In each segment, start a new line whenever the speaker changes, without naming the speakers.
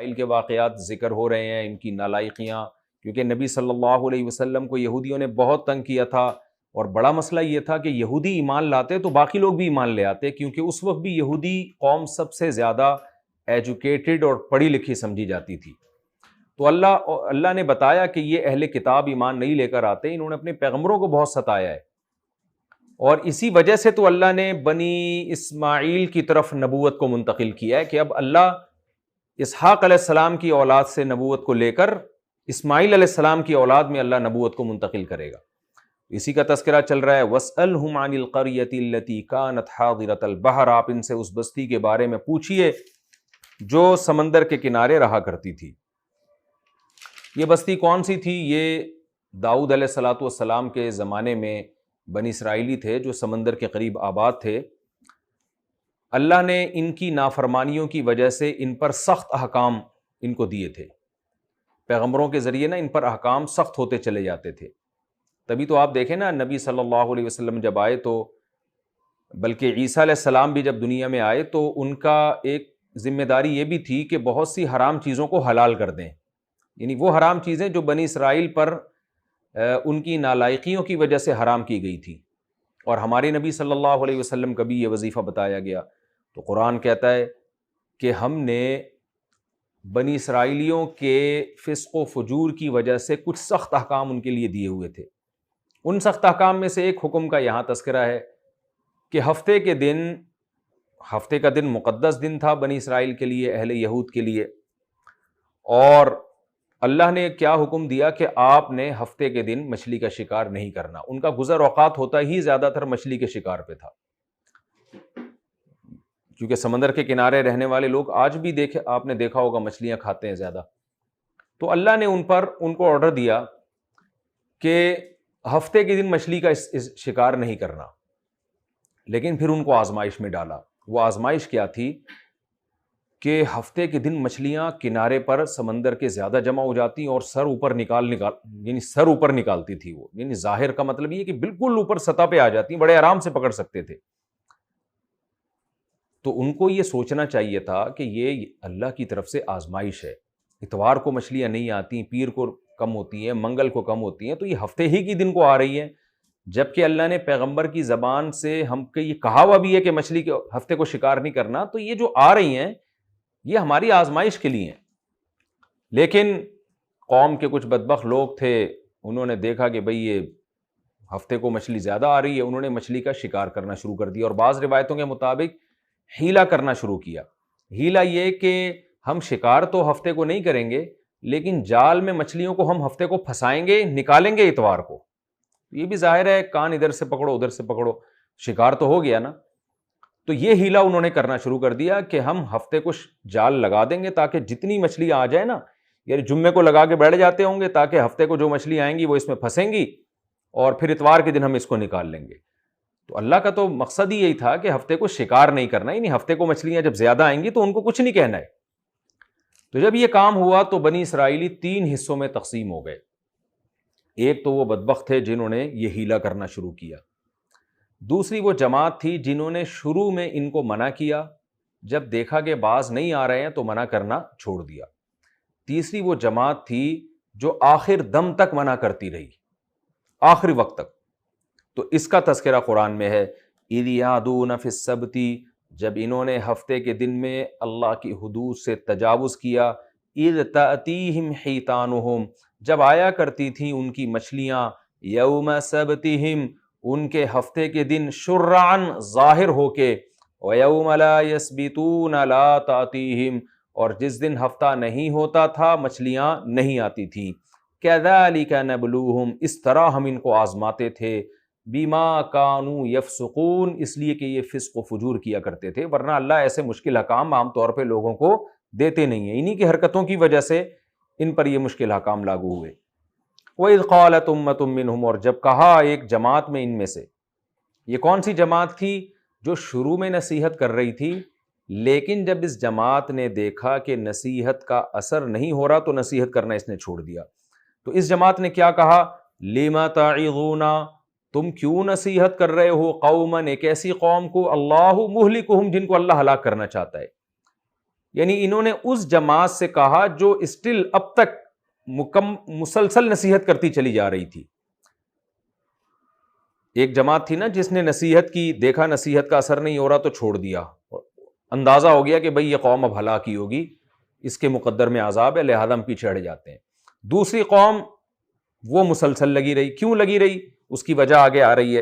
اسرائیل کے واقعات ذکر ہو رہے ہیں، ان کی نالائقیاں، کیونکہ نبی صلی اللہ علیہ وسلم کو یہودیوں نے بہت تنگ کیا تھا، اور بڑا مسئلہ یہ تھا کہ یہودی ایمان لاتے تو باقی لوگ بھی ایمان لے آتے، کیونکہ اس وقت بھی یہودی قوم سب سے زیادہ ایجوکیٹڈ اور پڑھی لکھی سمجھی جاتی تھی۔ تو اللہ نے بتایا کہ یہ اہل کتاب ایمان نہیں لے کر آتے، انہوں نے اپنے پیغمبروں کو بہت ستایا ہے، اور اسی وجہ سے تو اللہ نے بنی اسماعیل کی طرف نبوت کو منتقل کیا ہے کہ اب اللہ اسحاق علیہ السلام کی اولاد سے نبوت کو لے کر اسماعیل علیہ السلام کی اولاد میں اللہ نبوت کو منتقل کرے گا۔ اسی کا تذکرہ چل رہا ہے، وَاسْأَلْهُمْ عَنِ الْقَرْيَةِ الَّتِي كَانَتْ حَاضِرَةَ الْبَحْرِ، آپ ان سے اس بستی کے بارے میں پوچھئے جو سمندر کے کنارے رہا کرتی تھی۔ یہ بستی کون سی تھی؟ یہ داؤد علیہ السلام کے زمانے میں بنی اسرائیلی تھے جو سمندر کے قریب آباد تھے۔ اللہ نے ان کی نافرمانیوں کی وجہ سے ان پر سخت احکام ان کو دیے تھے، پیغمبروں کے ذریعے نا ان پر احکام سخت ہوتے چلے جاتے تھے۔ تبھی تو آپ دیکھیں نا، نبی صلی اللہ علیہ وسلم جب آئے تو، بلکہ عیسیٰ علیہ السلام بھی جب دنیا میں آئے تو ان کا ایک ذمہ داری یہ بھی تھی کہ بہت سی حرام چیزوں کو حلال کر دیں، یعنی وہ حرام چیزیں جو بنی اسرائیل پر ان کی نالائقیوں کی وجہ سے حرام کی گئی تھی، اور ہمارے نبی صلی اللہ علیہ وسلم کا بھی یہ وظیفہ بتایا گیا۔ تو قرآن کہتا ہے کہ ہم نے بنی اسرائیلیوں کے فسق و فجور کی وجہ سے کچھ سخت احکام ان کے لیے دیے ہوئے تھے۔ ان سخت احکام میں سے ایک حکم کا یہاں تذکرہ ہے کہ ہفتے کا دن مقدس دن تھا بنی اسرائیل کے لیے، اہل یہود کے لیے، اور اللہ نے کیا حکم دیا کہ آپ نے ہفتے کے دن مچھلی کا شکار نہیں کرنا۔ ان کا گزر اوقات ہوتا ہی زیادہ تر مچھلی کے شکار پہ تھا، کیونکہ سمندر کے کنارے رہنے والے لوگ آج بھی آپ نے دیکھا ہوگا مچھلیاں کھاتے ہیں زیادہ۔ تو اللہ نے ان کو آرڈر دیا کہ ہفتے کے دن مچھلی کا شکار نہیں کرنا، لیکن پھر ان کو آزمائش میں ڈالا۔ وہ آزمائش کیا تھی کہ ہفتے کے دن مچھلیاں کنارے پر سمندر کے زیادہ جمع ہو جاتی اور سر اوپر نکالتی تھی وہ، یعنی ظاہر کا مطلب یہ کہ بالکل اوپر سطح پہ آ جاتی، بڑے آرام سے پکڑ سکتے تھے۔ تو ان کو یہ سوچنا چاہیے تھا کہ یہ اللہ کی طرف سے آزمائش ہے، اتوار کو مچھلیاں نہیں آتی، پیر کو کم ہوتی ہیں، منگل کو کم ہوتی ہیں، تو یہ ہفتے ہی کی دن کو آ رہی ہیں، جبکہ اللہ نے پیغمبر کی زبان سے ہم کو یہ کہا ہوا بھی ہے کہ مچھلی کے ہفتے کو شکار نہیں کرنا، تو یہ جو آ رہی ہیں یہ ہماری آزمائش کے لیے ہیں۔ لیکن قوم کے کچھ بدبخت لوگ تھے، انہوں نے دیکھا کہ بھئی یہ ہفتے کو مچھلی زیادہ آ رہی ہے، انہوں نے مچھلی کا شکار کرنا شروع کر دیا، اور بعض روایتوں کے مطابق ہیلا کرنا شروع کیا۔ ہیلا یہ کہ ہم شکار تو ہفتے کو نہیں کریں گے، لیکن جال میں مچھلیوں کو ہم ہفتے کو پھنسائیں گے، نکالیں گے اتوار کو۔ یہ بھی ظاہر ہے، کان ادھر سے پکڑو ادھر سے پکڑو، شکار تو ہو گیا نا۔ تو یہ ہیلا انہوں نے کرنا شروع کر دیا کہ ہم ہفتے کو جال لگا دیں گے تاکہ جتنی مچھلی آ جائے نا، یعنی جمعے کو لگا کے بیٹھ جاتے ہوں گے تاکہ ہفتے کو جو مچھلی آئیں گی وہ اس میں پھنسیں گی، اور پھر اتوار کے دن ہم اس کو نکال لیں گے۔ تو اللہ کا تو مقصد ہی یہی تھا کہ ہفتے کو شکار نہیں کرنا، یعنی ہفتے کو مچھلیاں جب زیادہ آئیں گی تو ان کو کچھ نہیں کہنا ہے۔ تو جب یہ کام ہوا تو بنی اسرائیلی 3 حصوں میں تقسیم ہو گئے۔ ایک تو وہ بدبخت تھے جنہوں نے یہ ہیلا کرنا شروع کیا، دوسری وہ جماعت تھی جنہوں نے شروع میں ان کو منع کیا، جب دیکھا کہ باز نہیں آ رہے ہیں تو منع کرنا چھوڑ دیا، تیسری وہ جماعت تھی جو آخر دم تک منع کرتی رہی، آخری وقت تک۔ تو اس کا تذکرہ قرآن میں ہے، اِذْ یَعْدُونَ فِی السَّبْتِ، جب انہوں نے ہفتے کے دن میں اللہ کی حدود سے تجاوز کیا، اِذْ تَأْتِیہم حِیتَانُہم، جب آیا کرتی تھیں ان کی مچھلیاں، یوم سبتہم، ان کے ہفتے کے دن، شرعاً ظاہر ہو کے، وَیَوْمَ لَا يَسْبِتُونَ لَا تَأْتِیہم، اور جس دن ہفتہ نہیں ہوتا تھا مچھلیاں نہیں آتی تھیں۔ كَذَلِكَ نَبْلُوهُمْ، اس طرح ہم ان کو آزماتے تھے، بِمَا كَانُوا يَفْسُقُونَ، اس لیے کہ یہ فسق و فجور کیا کرتے تھے، ورنہ اللہ ایسے مشکل احکام عام طور پہ لوگوں کو دیتے نہیں ہیں، انہی کی حرکتوں کی وجہ سے ان پر یہ مشکل احکام لاگو ہوئے۔ وَإِذْ قَالَتْ أُمَّةٌ مِّنْهُمْ، اور جب کہا ایک جماعت میں ان میں سے، یہ کون سی جماعت تھی؟ جو شروع میں نصیحت کر رہی تھی، لیکن جب اس جماعت نے دیکھا کہ نصیحت کا اثر نہیں ہو رہا تو نصیحت کرنا اس نے چھوڑ دیا۔ تو اس جماعت نے کیا کہا؟ لِمَ تَعِظُونَ، تم کیوں نصیحت کر رہے ہو قوماً، ایک ایسی قوم کو، اللہ مہلکہم، جن کو اللہ ہلاک کرنا چاہتا ہے۔ یعنی انہوں نے اس جماعت سے کہا جو اسٹل اب تک مسلسل نصیحت کرتی چلی جا رہی تھی. ایک جماعت تھی نا جس نے نصیحت کی, دیکھا نصیحت کا اثر نہیں ہو رہا تو چھوڑ دیا, اندازہ ہو گیا کہ بھئی یہ قوم اب ہلاک ہی ہوگی, اس کے مقدر میں عذاب ہے, لہذا ہم پیچھے ہٹ جاتے ہیں. دوسری قوم وہ مسلسل لگی رہی. کیوں لگی رہی اس کی وجہ آگے آ رہی ہے.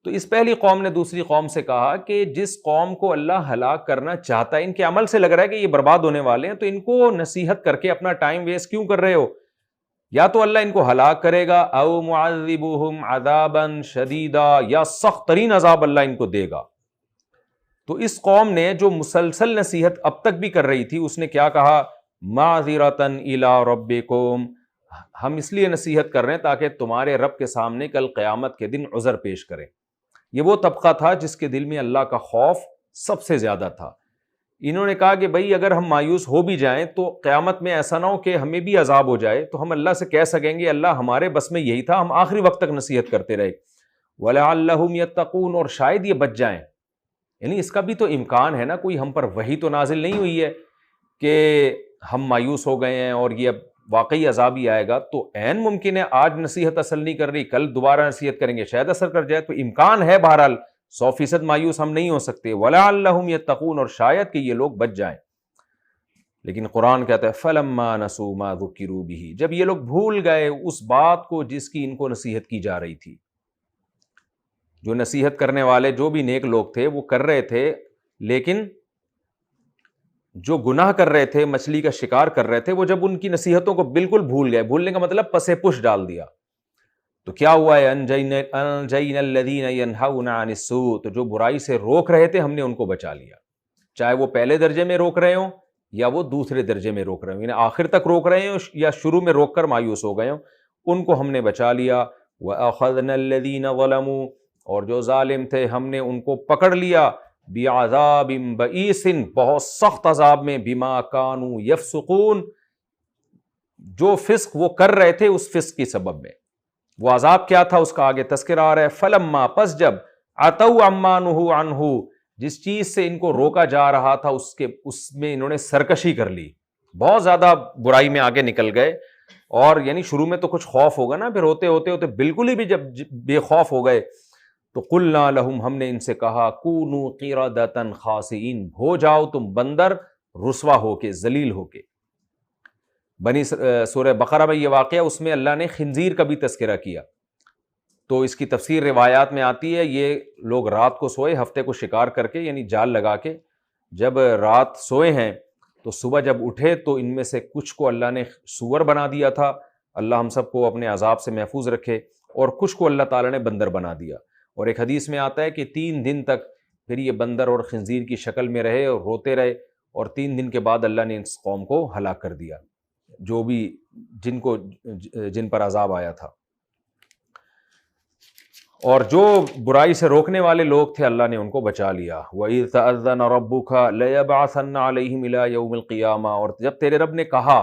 تو اس پہلی قوم نے دوسری قوم سے کہا کہ جس قوم کو اللہ ہلاک کرنا چاہتا ہے, ان کے عمل سے لگ رہا ہے کہ یہ برباد ہونے والے ہیں, تو ان کو نصیحت کر کے اپنا ٹائم ویسٹ کیوں کر رہے ہو؟ یا تو اللہ ان کو ہلاک کرے گا, او معذبہم عذابا شدیدا, یا سخت ترین عذاب اللہ ان کو دے گا. تو اس قوم نے جو مسلسل نصیحت اب تک بھی کر رہی تھی, اس نے کیا کہا؟ معذرۃ الی ربکم, ہم اس لیے نصیحت کر رہے ہیں تاکہ تمہارے رب کے سامنے کل قیامت کے دن عذر پیش کریں. یہ وہ طبقہ تھا جس کے دل میں اللہ کا خوف سب سے زیادہ تھا. انہوں نے کہا کہ بھئی اگر ہم مایوس ہو بھی جائیں تو قیامت میں ایسا نہ ہو کہ ہمیں بھی عذاب ہو جائے, تو ہم اللہ سے کہہ سکیں گے اللہ ہمارے بس میں یہی تھا, ہم آخری وقت تک نصیحت کرتے رہے. وَلَعَلَّهُمْ يَتَّقُونَ, اور شاید یہ بچ جائیں. یعنی اس کا بھی تو امکان ہے نا, کوئی ہم پر وحی تو نازل نہیں ہوئی ہے کہ ہم مایوس ہو گئے ہیں اور یہ اب واقعی عذاب ہی آئے گا. تو عین ممکن ہے آج نصیحت اثر نہیں کر رہی, کل دوبارہ نصیحت کریں گے شاید اثر کر جائے, تو امکان ہے, بہرحال 100% مایوس ہم نہیں ہو سکتے. وَلَعَلَّهُمْ يَتَّقُونَ, اور شاید کہ یہ لوگ بچ جائیں. لیکن قرآن کہتا ہے فَلَمَّا نَسُوا مَا ذُكِّرُوا بِهِ, جب یہ لوگ بھول گئے اس بات کو جس کی ان کو نصیحت کی جا رہی تھی. جو نصیحت کرنے والے جو بھی نیک لوگ تھے وہ کر رہے تھے, لیکن جو گناہ کر رہے تھے, مچھلی کا شکار کر رہے تھے, وہ جب ان کی نصیحتوں کو بالکل بھول گئے, بھولنے کا مطلب پسے پش ڈال دیا, تو کیا ہوا ہے؟ انجینا الذین ینہون عن السوء, تو جو برائی سے روک رہے تھے ہم نے ان کو بچا لیا. چاہے وہ پہلے درجے میں روک رہے ہوں یا وہ دوسرے درجے میں روک رہے ہوں, یعنی آخر تک روک رہے ہوں یا شروع میں روک کر مایوس ہو گئے ہوں, ان کو ہم نے بچا لیا. وَأَخَذْنَا الَّذِينَ ظَلَمُوا, اور جو ظالم تھے ہم نے ان کو پکڑ لیا. بِعَذَابٍ بَئِيسٍ, بہت سخت عذاب میں. بِمَا كَانُوا يَفْسُقُونَ, جو فسق وہ کر رہے تھے اس فسق کی سبب میں. وہ عذاب کیا تھا اس کا آگے تذکرہ آ رہا ہے. فَلَمَّا, پس جب, عَتَوْا عَمَّا نُهُوا عَنْهُ, جس چیز سے ان کو روکا جا رہا تھا اس میں انہوں نے سرکشی کر لی, بہت زیادہ برائی میں آگے نکل گئے. اور یعنی شروع میں تو کچھ خوف ہوگا نا, پھر ہوتے ہوتے بالکل ہی بھی جب بے خوف ہو گئے تو قُلْنَا لَهُمْ, ہم نے ان سے کہا, كُونُوا قِرَدَةً خَاسِئِينَ, ہو جاؤ تم بندر رسوا ہو کے, ذلیل ہو کے. سورہ بقرہ میں یہ واقعہ, اس میں اللہ نے خنزیر کا بھی تذکرہ کیا. تو اس کی تفسیر روایات میں آتی ہے, یہ لوگ رات کو سوئے ہفتے کو شکار کر کے, یعنی جال لگا کے, جب رات سوئے ہیں تو صبح جب اٹھے تو ان میں سے کچھ کو اللہ نے سور بنا دیا تھا, اللہ ہم سب کو اپنے عذاب سے محفوظ رکھے, اور کچھ کو اللہ تعالیٰ نے بندر بنا دیا. اور ایک حدیث میں آتا ہے کہ 3 دن تک پھر یہ بندر اور خنزیر کی شکل میں رہے اور روتے رہے, اور 3 دن کے بعد اللہ نے اس قوم کو ہلاک کر دیا, جو بھی جن پر عذاب آیا تھا. اور جو برائی سے روکنے والے لوگ تھے اللہ نے ان کو بچا لیا. وَإِذْ تَأَذَّنَ رَبُّكَ لَيَبْعَثَنَّ عَلَيْهِمْ إِلَىٰ يَوْمِ الْقِيَامَةِ, اور جب تیرے رب نے کہا,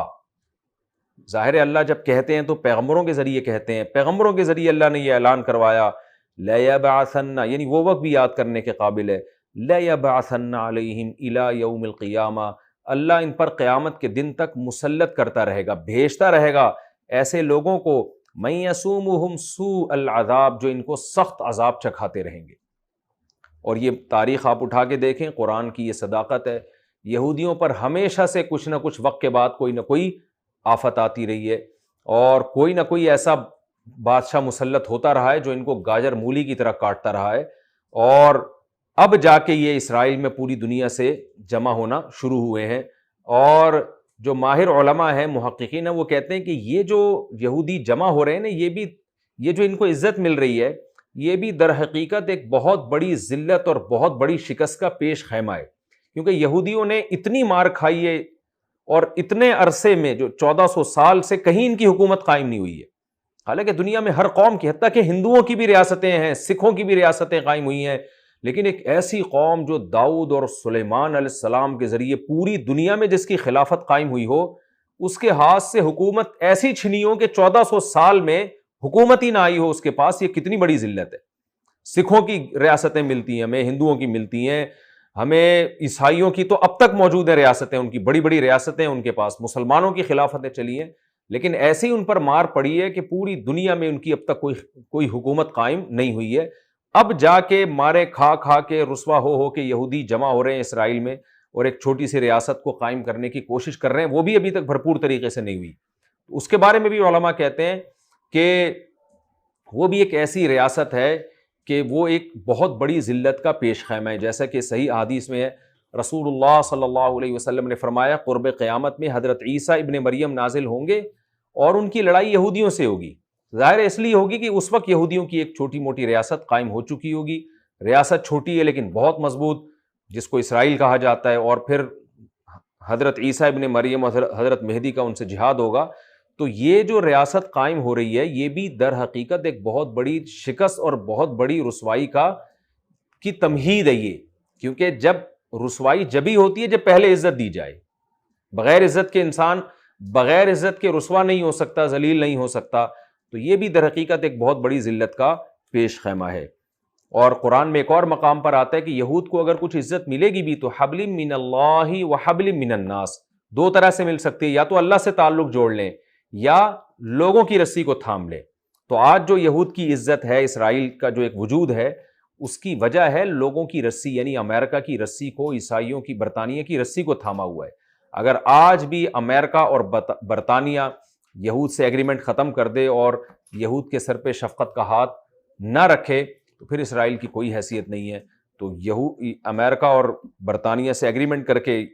ظاہر ہے اللہ جب کہتے ہیں تو پیغمبروں کے ذریعے کہتے ہیں, پیغمبروں کے ذریعے اللہ نے یہ اعلان کروایا. لَيَبْعَثَنَّ, یعنی وہ وقت بھی یاد کرنے کے قابل ہے. لَيَبْعَثَنَّ عَلَيْهِمْ إِلَىٰ يَوْمِ الْقِيَامَةِ, اللہ ان پر قیامت کے دن تک مسلط کرتا رہے گا, بھیجتا رہے گا ایسے لوگوں کو, مَن يَسُومُهُمْ سُوءَ الْعَذَابِ, جو ان کو سخت عذاب چکھاتے رہیں گے. اور یہ تاریخ آپ اٹھا کے دیکھیں, قرآن کی یہ صداقت ہے, یہودیوں پر ہمیشہ سے کچھ نہ کچھ وقت کے بعد کوئی نہ کوئی آفت آتی رہی ہے, اور کوئی نہ کوئی ایسا بادشاہ مسلط ہوتا رہا ہے جو ان کو گاجر مولی کی طرح کاٹتا رہا ہے. اور اب جا کے یہ اسرائیل میں پوری دنیا سے جمع ہونا شروع ہوئے ہیں. اور جو ماہر علماء ہیں, محققین ہیں, وہ کہتے ہیں کہ یہ جو یہودی جمع ہو رہے ہیں نا, یہ جو ان کو عزت مل رہی ہے, یہ بھی در حقیقت ایک بہت بڑی ذلت اور بہت بڑی شکست کا پیش خیمہ ہے. کیونکہ یہودیوں نے اتنی مار کھائی ہے, اور اتنے عرصے میں, جو 1400 سال سے کہیں ان کی حکومت قائم نہیں ہوئی ہے. حالانکہ دنیا میں ہر قوم کی, حتیٰ کہ ہندوؤں کی بھی ریاستیں ہیں, سکھوں کی بھی ریاستیں قائم ہوئی ہیں, لیکن ایک ایسی قوم جو داؤد اور سلیمان علیہ السلام کے ذریعے پوری دنیا میں جس کی خلافت قائم ہوئی ہو, اس کے ہاتھ سے حکومت ایسی چھنی ہو کہ 1400 سال میں حکومت ہی نہ آئی ہو اس کے پاس, یہ کتنی بڑی ذلت ہے. سکھوں کی ریاستیں ملتی ہیں ہمیں, ہندوؤں کی ملتی ہیں, ہمیں عیسائیوں کی تو اب تک موجود ہیں ریاستیں، ان کی بڑی بڑی ریاستیں ان کے پاس، مسلمانوں کی خلافتیں چلی ہیں، لیکن ایسی ان پر مار پڑی ہے کہ پوری دنیا میں ان کی اب تک کوئی حکومت قائم نہیں ہوئی ہے۔ اب جا کے مارے کھا کھا کے رسوا ہو کے یہودی جمع ہو رہے ہیں اسرائیل میں، اور ایک چھوٹی سی ریاست کو قائم کرنے کی کوشش کر رہے ہیں، وہ بھی ابھی تک بھرپور طریقے سے نہیں ہوئی۔ اس کے بارے میں بھی علماء کہتے ہیں کہ وہ بھی ایک ایسی ریاست ہے کہ وہ ایک بہت بڑی ذلت کا پیش خیمہ ہے، جیسا کہ صحیح احادیث میں ہے، رسول اللہ صلی اللہ علیہ وسلم نے فرمایا قرب قیامت میں حضرت عیسیٰ ابن مریم نازل ہوں گے اور ان کی لڑائی یہودیوں سے ہوگی۔ ظاہر اس لیے ہوگی کہ اس وقت یہودیوں کی ایک چھوٹی موٹی ریاست قائم ہو چکی ہوگی، ریاست چھوٹی ہے لیکن بہت مضبوط، جس کو اسرائیل کہا جاتا ہے، اور پھر حضرت عیسیٰ ابن مریم اور حضرت مہدی کا ان سے جہاد ہوگا۔ تو یہ جو ریاست قائم ہو رہی ہے یہ بھی در حقیقت ایک بہت بڑی شکست اور بہت بڑی رسوائی کی تمہید ہے یہ، کیونکہ جب رسوائی جبھی ہوتی ہے جب پہلے عزت دی جائے۔ بغیر عزت کے انسان بغیر عزت کے رسوا نہیں ہو سکتا، ذلیل نہیں ہو سکتا، تو یہ بھی در حقیقت ایک بہت بڑی ذلت کا پیش خیمہ ہے۔ اور قرآن میں ایک اور مقام پر آتا ہے کہ یہود کو اگر کچھ عزت ملے گی بھی تو حبل من اللہ و حبل من الناس، دو طرح سے مل سکتی ہے، یا تو اللہ سے تعلق جوڑ لیں یا لوگوں کی رسی کو تھام لیں۔ تو آج جو یہود کی عزت ہے، اسرائیل کا جو ایک وجود ہے، اس کی وجہ ہے لوگوں کی رسی، یعنی امریکہ کی رسی کو، عیسائیوں کی، برطانیہ کی رسی کو تھاما ہوا ہے۔ اگر آج بھی امریکہ اور برطانیہ یہود سے ایگریمنٹ ختم کر دے اور یہود کے سر پہ شفقت کا ہاتھ نہ رکھے تو پھر اسرائیل کی کوئی حیثیت نہیں ہے۔ تو امریکہ اور برطانیہ سے ایگریمنٹ کر کے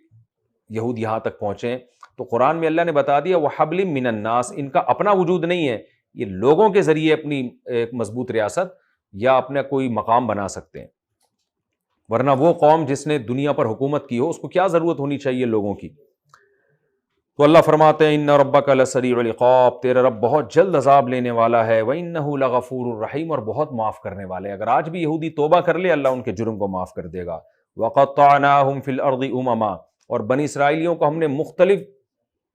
یہود یہاں تک پہنچے، تو قرآن میں اللہ نے بتا دیا وَحَبْلٍ مِّنَ النَّاسِ، ان کا اپنا وجود نہیں ہے، یہ لوگوں کے ذریعے اپنی ایک مضبوط ریاست یا اپنا کوئی مقام بنا سکتے ہیں۔ ورنہ وہ قوم جس نے دنیا پر حکومت کی ہو اس کو کیا ضرورت ہونی چاہیے لوگوں کی؟ تو اللہ فرماتے ہیں ان ربک لسریع العقاب، تیرا رب بہت جلد عذاب لینے والا ہے، وانہ لغفور الرحیم، اور بہت معاف کرنے والے۔ اگر آج بھی یہودی توبہ کر لے اللہ ان کے جرم کو معاف کر دے گا۔ وقطعناہم فی الارض امما، اور بنی اسرائیلیوں کو ہم نے مختلف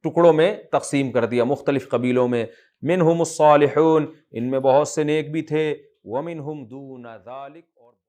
ٹکڑوں میں تقسیم کر دیا، مختلف قبیلوں میں، منہم الصالحون، ان میں بہت سے نیک بھی تھے، ومنہم دون ذلک،